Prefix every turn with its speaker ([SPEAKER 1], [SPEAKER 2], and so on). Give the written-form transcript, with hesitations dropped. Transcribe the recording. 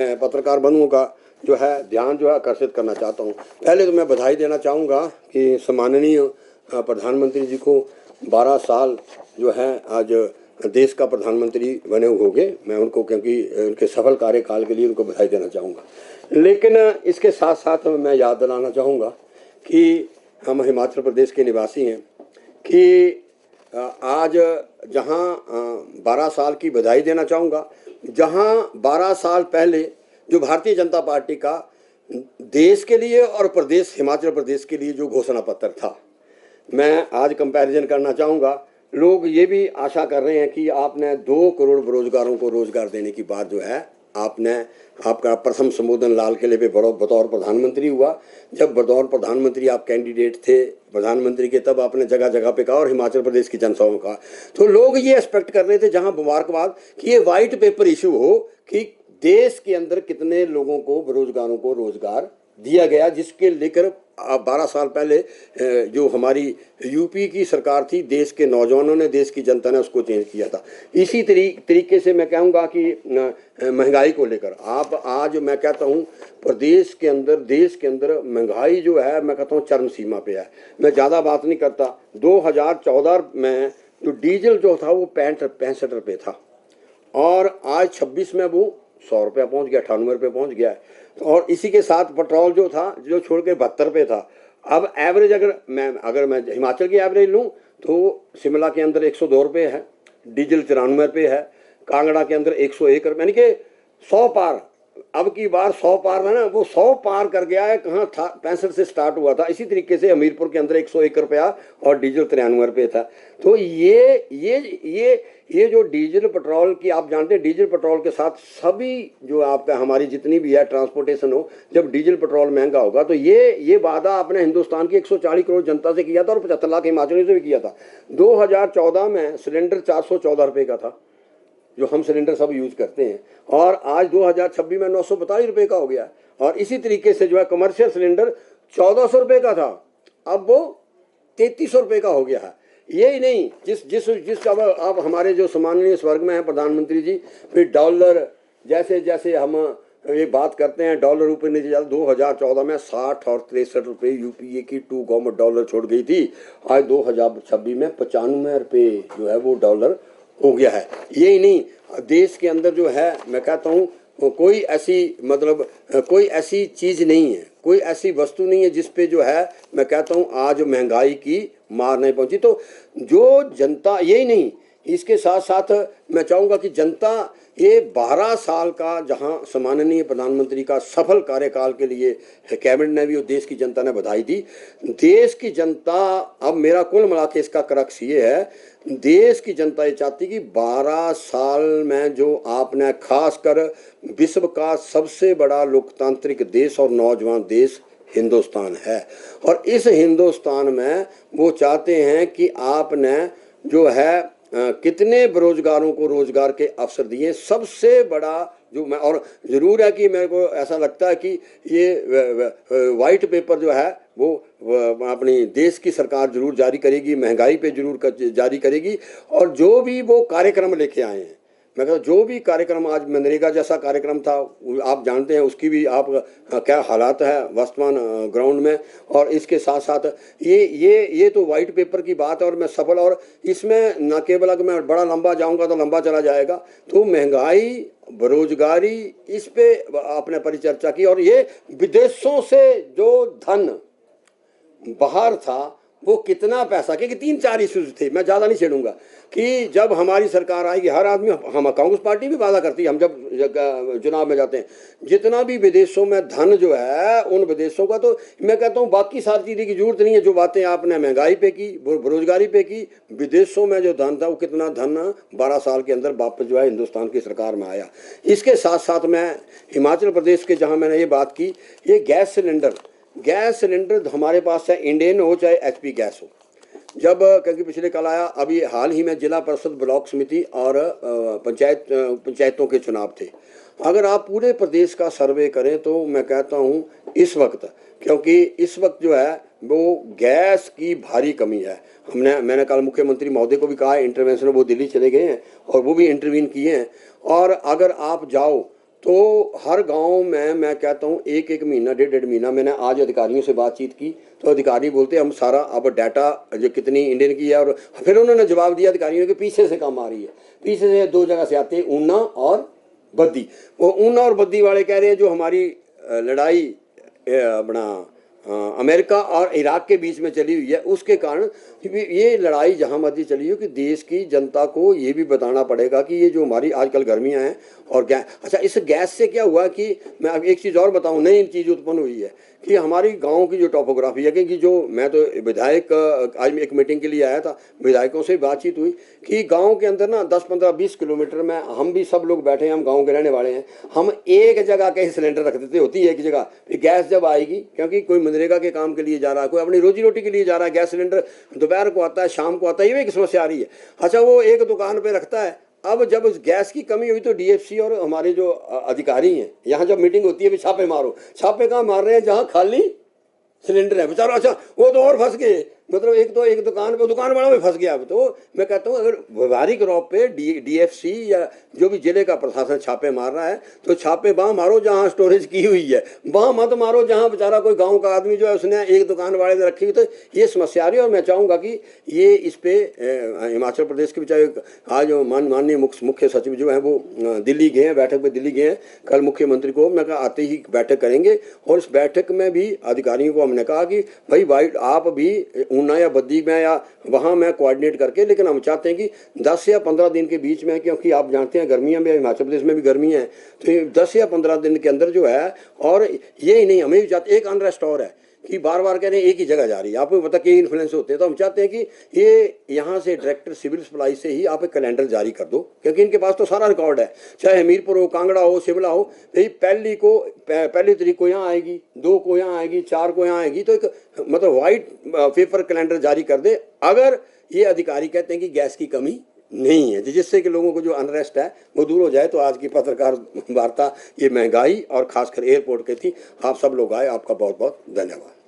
[SPEAKER 1] पत्रकार बंधुओं का जो है ध्यान जो है आकर्षित करना चाहता हूँ। पहले तो मैं बधाई देना चाहूँगा कि सम्माननीय प्रधानमंत्री जी को 12 साल जो है आज देश का प्रधानमंत्री बने होंगे। मैं उनको क्योंकि उनके सफल कार्यकाल के लिए उनको बधाई देना चाहूँगा। लेकिन इसके साथ साथ मैं याद दिलाना चाहूँगा कि हम हिमाचल प्रदेश के निवासी हैं कि आज जहाँ 12 साल की बधाई देना चाहूँगा, जहाँ 12 साल पहले जो भारतीय जनता पार्टी का देश के लिए और प्रदेश हिमाचल प्रदेश के लिए जो घोषणा पत्र था, मैं आज कंपैरिजन करना चाहूँगा। लोग ये भी आशा कर रहे हैं कि आपने 2 करोड़ बेरोजगारों को रोजगार देने की बात जो है आपका प्रथम संबोधन लाल किले पे बतौर प्रधानमंत्री हुआ। जब बतौर प्रधानमंत्री आप कैंडिडेट थे प्रधानमंत्री के, तब आपने जगह जगह पे कहा और हिमाचल प्रदेश की जनसभाओं का, तो लोग ये एक्सपेक्ट कर रहे थे जहां मुबारकबाद कि ये वाइट पेपर इशू हो कि देश के अंदर कितने लोगों को बेरोजगारों को रोजगार दिया गया, जिसके लेकर 12 साल पहले जो हमारी यूपी की सरकार थी, देश के नौजवानों ने, देश की जनता ने उसको चेंज किया था। इसी तरीके से मैं कहूँगा कि महंगाई को लेकर आप आज मैं कहता हूँ प्रदेश के अंदर, देश के अंदर महंगाई जो है मैं कहता हूँ चरम सीमा पे है। मैं ज़्यादा बात नहीं करता। 2014 में जो डीजल जो था वो 65 रुपये था और आज 26 में वो 100 रुपया पहुँच गया, 98 रुपये पहुँच गया है। और इसी के साथ पेट्रोल जो था जो छोड़ के 72 रुपये था। अब एवरेज अगर मैं हिमाचल की एवरेज लूँ तो शिमला के अंदर 102 रुपये है, डीजल 94 रुपये है, कांगड़ा के अंदर 101 रुपये, यानी कि 100 पार। अब की बार 100 पार है ना, वो 100 पार कर गया है। कहाँ था, 65 से स्टार्ट हुआ था। इसी तरीके से हमीरपुर के अंदर 101 रुपया और डीजल 93 रुपये था। तो ये जो डीजल पेट्रोल की, आप जानते हैं डीजल पेट्रोल के साथ सभी जो आपका हमारी जितनी भी है ट्रांसपोर्टेशन हो, जब डीजल पेट्रोल महंगा होगा तो ये वादा आपने हिंदुस्तान की 140 करोड़ जनता से किया था और 75 लाख हिमाचलियों से भी किया था। 2014 में सिलेंडर 414 रुपये का था जो हम सिलेंडर सब यूज करते हैं, और आज 2026 में 942 रुपये का हो गया। और इसी तरीके से जो है कमर्शियल सिलेंडर 1400 रुपये का था, अब वो 3300 रुपये का हो गया है। यही नहीं, जिस अब हमारे जो सम्माननीय स्वर्ग में है प्रधानमंत्री जी, फिर डॉलर जैसे जैसे हम ये बात करते हैं डॉलर ऊपर नीचे जाता। 2014 में 60 और 63 रुपये यूपीए की 2 गवर्नमेंट डॉलर छोड़ गई थी। आज 2026 में 95 रुपये जो है वो डॉलर हो गया है। यही नहीं, देश के अंदर जो है मैं कहता हूँ कोई ऐसी चीज़ नहीं है, कोई ऐसी वस्तु नहीं है जिस पे जो है मैं कहता हूँ आज महंगाई की मार नहीं पहुंची। तो जो जनता, यही नहीं, इसके साथ साथ मैं चाहूँगा कि जनता ये 12 साल का जहां सम्माननीय प्रधानमंत्री का सफल कार्यकाल के लिए कैबिनेट ने भी और देश की जनता ने बधाई दी। देश की जनता, अब मेरा कुल मिला के इसका क्रक्स ये है, देश की जनता ये चाहती कि 12 साल में जो आपने खासकर विश्व का सबसे बड़ा लोकतांत्रिक देश और नौजवान देश हिंदुस्तान है, और इस हिंदुस्तान में वो चाहते हैं कि आपने जो है कितने बेरोजगारों को रोजगार के अवसर दिए। सबसे बड़ा जो मैं, और ज़रूर है कि मेरे को ऐसा लगता है कि ये वाइट पेपर जो है वो अपनी देश की सरकार जरूर जारी करेगी, महंगाई पे जरूर जारी करेगी। और जो भी वो कार्यक्रम लेके आए हैं, मैं कहता जो भी कार्यक्रम, आज मनरेगा जैसा कार्यक्रम था आप जानते हैं उसकी भी आप क्या हालात है वर्तमान ग्राउंड में। और इसके साथ साथ ये तो वाइट पेपर की बात है और मैं सफल, और इसमें न केवल अगर मैं बड़ा लंबा जाऊंगा तो लंबा चला जाएगा, तो महंगाई, बेरोजगारी, इस पे आपने परिचर्चा की। और ये विदेशों से जो धन बाहर था वो कितना पैसा, क्योंकि 3-4 इश्यूज थे, मैं ज़्यादा नहीं छेड़ूंगा, कि जब हमारी सरकार आएगी, हर आदमी, हम कांग्रेस पार्टी भी वादा करती है, हम जब चुनाव में जाते हैं, जितना भी विदेशों में धन जो है उन विदेशों का, तो मैं कहता हूँ बाकी सारी चीज़ें की जरूरत नहीं है। जो बातें आपने महंगाई पे की, बेरोजगारी पे की, विदेशों में जो धन था वो कितना धन 12 साल के अंदर वापस जो है हिंदुस्तान की सरकार में आया। इसके साथ साथ मैं हिमाचल प्रदेश के, जहाँ मैंने ये बात की, ये गैस सिलेंडर हमारे पास चाहे इंडेन हो चाहे एचपी गैस हो, जब क्योंकि पिछले कल आया, अभी हाल ही में जिला परिषद, ब्लॉक समिति और पंचायतों के चुनाव थे। अगर आप पूरे प्रदेश का सर्वे करें तो मैं कहता हूँ इस वक्त, क्योंकि इस वक्त जो है वो गैस की भारी कमी है। मैंने कल मुख्यमंत्री महोदय को भी कहा है, इंटरवेंशन, वो दिल्ली चले गए हैं और वो भी इंटरवीन किए हैं। और अगर आप जाओ तो हर गांव में मैं कहता हूँ एक एक महीना डेढ़ महीना, मैंने आज अधिकारियों से बातचीत की तो अधिकारी बोलते हम सारा अब डाटा जो कितनी इंडियन की है, और फिर उन्होंने जवाब दिया अधिकारियों के पीछे से कम आ रही है, पीछे से 2 जगह से आते हैं, ऊना और बद्दी। वो ऊना और बद्दी वाले कह रहे हैं जो हमारी लड़ाई अपना अमेरिका और इराक के बीच में चली हुई है, उसके कारण ये लड़ाई जहाँ मर्जी चली हो कि देश की जनता को ये भी बताना पड़ेगा कि ये जो हमारी आजकल गर्मियाँ हैं और गैस, अच्छा इस गैस से क्या हुआ कि मैं अब एक चीज़ और बताऊँ, नई चीज़ उत्पन्न हुई है कि हमारी गांव की जो टोपोग्राफी है, कि जो मैं तो विधायक आज मैं एक मीटिंग के लिए आया था, विधायकों से बातचीत हुई कि गांव के अंदर ना 10-15-20 किलोमीटर में हम भी सब लोग बैठे हैं, हम गांव के रहने वाले हैं, हम एक जगह कहीं सिलेंडर रख देते होती है एक जगह, फिर गैस जब आएगी, क्योंकि कोई मनरेगा के काम के लिए जा रहा है, कोई अपनी रोजी रोटी के लिए जा रहा है, गैस सिलेंडर दोपहर को आता है, शाम को आता है, ये एक समस्या आ रही है। अच्छा वो एक दुकान पर रखता है, अब जब उस गैस की कमी हुई तो डीएफसी और हमारे जो अधिकारी हैं, यहाँ जब मीटिंग होती है भी छापे मारो, छापे कहाँ मार रहे हैं, जहाँ खाली सिलेंडर है बेचारा। अच्छा वो तो और फंस गए, मतलब एक दुकान पे दुकान वाला भी फंस गया। अब तो मैं कहता हूँ अगर व्यवहारिक रौब पे डीएफसी या जो भी जिले का प्रशासन छापे मार रहा है तो छापे वहाँ मारो जहाँ स्टोरेज की हुई है, वहाँ मत मारो जहाँ बेचारा कोई गांव का आदमी जो है उसने एक दुकान वाले ने रखी हुई। तो ये समस्या आ रही है और मैं चाहूँगा कि ये इस पे हिमाचल प्रदेश के बेचारे आज माननीय मुख्य सचिव जो है वो दिल्ली गए हैं, बैठक में दिल्ली गए हैं, कल मुख्यमंत्री को मैं कहा आते ही बैठक करेंगे और इस बैठक में भी अधिकारियों को हमने कहा कि भाई आप भी ऊना या बद्दी में या वहाँ में कोऑर्डिनेट करके, लेकिन हम चाहते हैं कि 10 या 15 दिन के बीच में, क्योंकि आप जानते हैं गर्मियाँ में हिमाचल प्रदेश में भी गर्मी है, तो 10 या 15 दिन के अंदर जो है, और ये ही नहीं हमें भी चाहते, एक अनरेस्ट और है कि बार बार कह रहे हैं एक ही जगह जा रही है, आपको पता कई इन्फ्लुएंस होते हैं, तो हम चाहते हैं कि ये यहाँ से डायरेक्टर सिविल सप्लाई से ही आप एक कैलेंडर जारी कर दो, क्योंकि इनके पास तो सारा रिकॉर्ड है, चाहे हमीरपुर हो, कांगड़ा हो, शिमला हो, यही पहली तारीख को यहाँ आएगी, 2 को यहाँ आएगी, 4 को यहाँ आएगी, तो एक मतलब वाइट पेपर कैलेंडर जारी कर दे अगर ये अधिकारी कहते हैं कि गैस की कमी नहीं है, जिससे कि लोगों को जो अनरेस्ट है वो दूर हो जाए। तो आज की पत्रकार वार्ता ये महंगाई और खासकर एयरपोर्ट की थी। आप सब लोग आए, आपका बहुत बहुत धन्यवाद।